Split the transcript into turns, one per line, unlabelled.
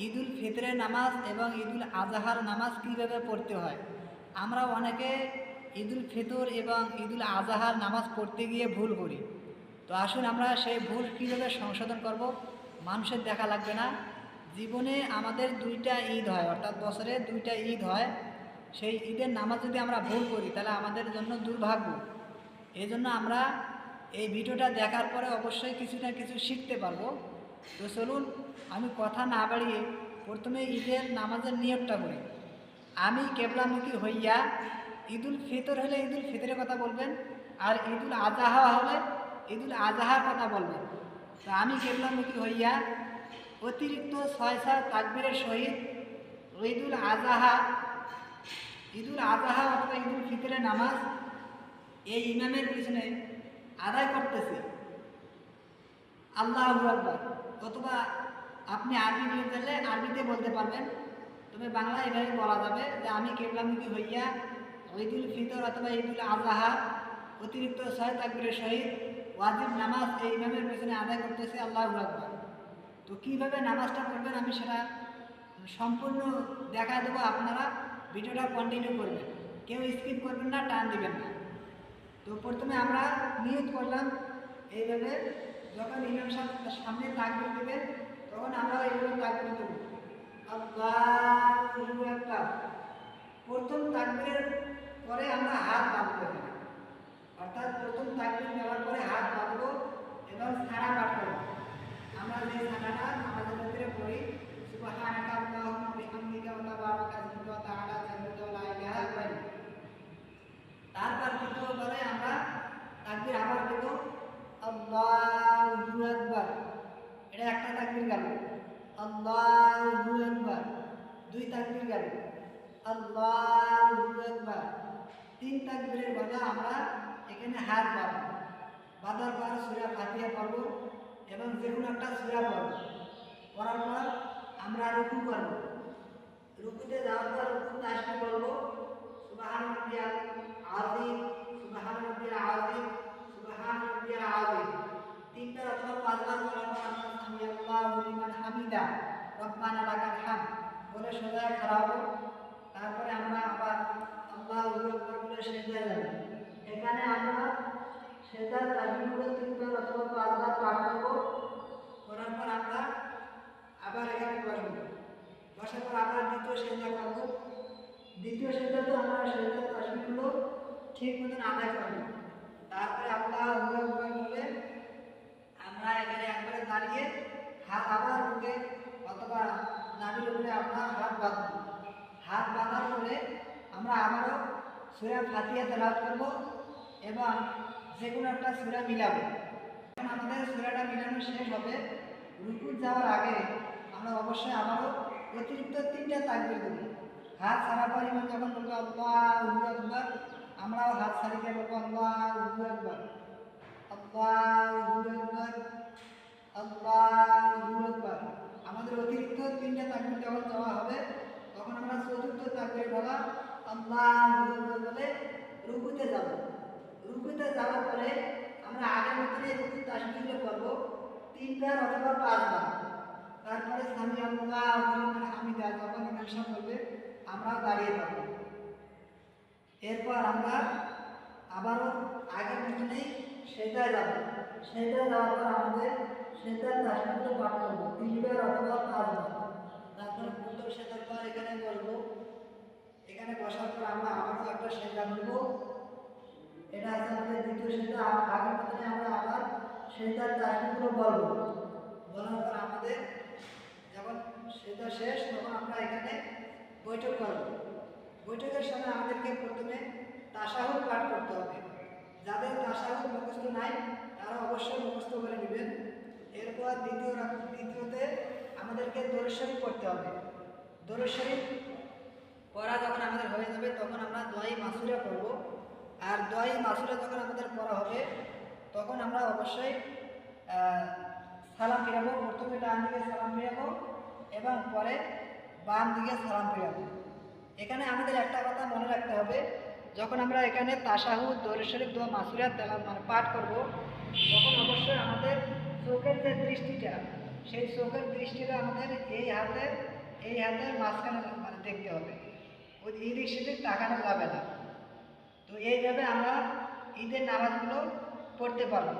ঈদুল ফিতরের নামাজ এবং ঈদুল আজহার নামাজ কীভাবে পড়তে হয়। আমরা অনেকে ঈদুল ফিতর এবং ঈদুল আজহার নামাজ পড়তে গিয়ে ভুল করি। তো আসুন আমরা সেই ভুল কীভাবে সংশোধন করব, মানুষের দেখা লাগবে না। জীবনে আমাদের দুইটা ঈদ হয়, অর্থাৎ বছরে দুইটা ঈদ হয়। সেই ঈদের নামাজ যদি আমরা ভুল করি তাহলে আমাদের জন্য দুর্ভাগ্য। এই জন্য আমরা এই ভিডিওটা দেখার পরে অবশ্যই কিছু না কিছু শিখতে পারবো। তো চলুন আমি কথা না বাড়িয়ে প্রথমে ঈদের নামাজের নিয়মটা করি। আমি কেবলামুখী হইয়া, ঈদুল ফিতর হলে ঈদুল ফিতরের কথা বলবেন, আর ঈদুল আজহা হলে ঈদুল আজহার কথা বলবেন। তো আমি কেবলামুখী হইয়া অতিরিক্ত 6 তাকবীরের সহিত ঈদুল আজহা অথবা ঈদুল ফিতরের নামাজ এই ইমামের পিছনে আদায় করতেছি। আল্লাহু আকবার। অথবা আপনি আরবি নিয়ে গেলে আরবিতে বলতে পারবেন, তবে বাংলা এভাবে বলা যাবে যে আমি কেবলামুখী হইয়া ঈদুল ফিতর অথবা ঈদুল আজহা অতিরিক্ত 6 তাকবীরের সহিত ওয়াজিব নামাজ এই ইমামের পিছনে আদায় করতেছি। আল্লাহু আকবার। তো কীভাবে নামাজটা পড়বেন আমি সেটা সম্পূর্ণ দেখা দেবো। আপনারা ভিডিওটা কন্টিনিউ করবেন, কেউ স্কিপ করবেন না, টান দিবেন না। তো প্রথমে আমরা নিয়ত করলাম এইভাবে, যখন ইমাম সাহেব সামনে তাকবীর দেবেন তখন আমরা এইভাবে তাকবীর দেব, আল্লাহু আকবার। প্রথম তাকবীরের পরে আমরা হাত বাঁধব, অর্থাৎ প্রথম তাকবীর দেওয়ার পরে হাত বাঁধব এবং সারা পাঠ করব। আমরা যে সারাটা নামাজের ভিতরে পড়ি, সুবহানাকা আল্লাহুম্মা বিহামদিকা ওয়া তাবারাকা ইসমুকা ওয়া তাআলা জাদ্দুকা ওয়া লা ইলাহা ইল্লা আনতা। তারপর দ্বিতীয়বারে আমরা তাকবীর আবার দেব, আল্লাহু আকবার। এটা একটা তাকবীর গেল, আল্লাহু আকবার। দুই তাকবীর গেল, আল্লাহু আকবার। তিন তাকবীরের বাদে আমরা এখানে হাত বাঁধব, বাঁধার পর সূরা ফাতিহা পড়ব এবং যে কোনো একটা সূরা পড়ব। পড়ার পর আমরা রুকু করব। রুকুতে যাওয়ার পর রুকু তাসবিহ বলব, সুবহান রাব্বিয়াল আযীম, সুবহান রাব্বিয়াল আযীম, সুবহান রাব্বিয়াল আযীম। তিনবার অথবা পাঁচবার বলার পর আমরা সামি আল্লাহু লিমান হামিদা রব্বানা লাকাল হামদ বলে সোজা খাড়া হব। তারপরে আমরা আবার আল্লাহু আকবার বলে সিজদায় যাব। এখানে আমরা সিজদার তাকবীরগুলো তিনবার অথবা পাঁচবার পাঠ করব। করার পর আমরা আবার এখানে বসব, বসার পর আমরা দ্বিতীয় সিজদা করব। দ্বিতীয় সিজদাতে আমরা সিজদার তাকবীরগুলো ঠিক মতন আদায় করব। তারপরে আল্লাহু আকবার বলে আমরা এখানে একবারে দাঁড়িয়ে হাত আবার বুকে অথবা নাভির উপরে আমরা হাত বাঁধব। হাত বাঁধার পরে আমরা আবারও সূরা ফাতিহা তেলাওয়াত করব এবং যে কোনো একটা সূরা মিলাবো। যখন আমাদের সূরাটা মিলানো শেষ হবে, রুকু যাওয়ার আগে আমরা অবশ্যই আবারও অতিরিক্ত 3টা তাকবীর দেব। হাত ছাড়া পরিমাণ যখন বলবো আল্লাহু আকবার, আমরাও হাত ছাড়িয়ে বলবো আল্লাহু আকবার, আল্লাহু আকবার, আল্লাহু আকবার। আমাদের অতিরিক্ত 3টা তাকবীর যখন দেওয়া হবে তখন আমরা চতুর্থ তাকবীর বলা আল্লাহু আকবার বলে রুকুতে যাব। রুকুতে যাওয়ার পরে আমরা আগের মতনই রুকু তাসবিহগুলো করব 3বার অথবা 5বার। তারপরে সামি আল্লাহু লিমান হামিদা যখন ইমাম সাহেব বলবে আমরাও দাঁড়িয়ে যাব। এরপর আমরা আবারও আগের মতনই সিজদায় যাব। সিজদায় যাওয়ার পর আমাদের সিজদার তাসবিহগুলো পাঠ করব 3বার অথবা 5বার। তারপর প্রথম সিজদার পর এখানে বলবো, এখানে বসার পর আমরা আবারও একটা সিজদা করব। এটা আছে আমাদের দ্বিতীয় সিজদা। আগের মতনই আমরা আবার সিজদার তাসবিহগুলো বলবো। বলার পর আমাদের যখন সিজদা শেষ তখন আমরা এখানে বৈঠক করব। বৈঠকের সময় আমাদেরকে প্রথমে তাশাহুদ পাঠ করতে হবে। যাদের তাশাহুদ মুখস্থ নাই তারা অবশ্যই মুখস্থ করে নেবেন। এরপর দ্বিতীয়তে আমাদেরকে দরুদ শরীফ পড়তে হবে। দরুদ শরীফ পড়া যখন আমাদের হয়ে যাবে তখন আমরা দোয়াই মাসুরা পড়ব। আর দোয়াই মাসুরা যখন আমাদের পড়া হবে তখন আমরা অবশ্যই সালাম ফিরাবো। প্রথমে ডান দিকে সালাম ফিরাবো এবং পরে বাম দিকে সালাম ফিরাবো। এখানে আমাদের একটা কথা মনে রাখতে হবে, যখন আমরা এখানে তাশাহুদ, দরুদ শরীফ, দোয়া মাসুরা পাঠ করব তখন অবশ্যই আমাদের চোখের যে দৃষ্টিটা সেই চোখের দৃষ্টিটা আমাদের এই হাতের মাঝখানে মানে দেখতে হবে, ওই এই দিক সেদিক তাকানো যাবে না। তো এইভাবে আমরা ঈদের নামাজগুলো পড়তে পারবো।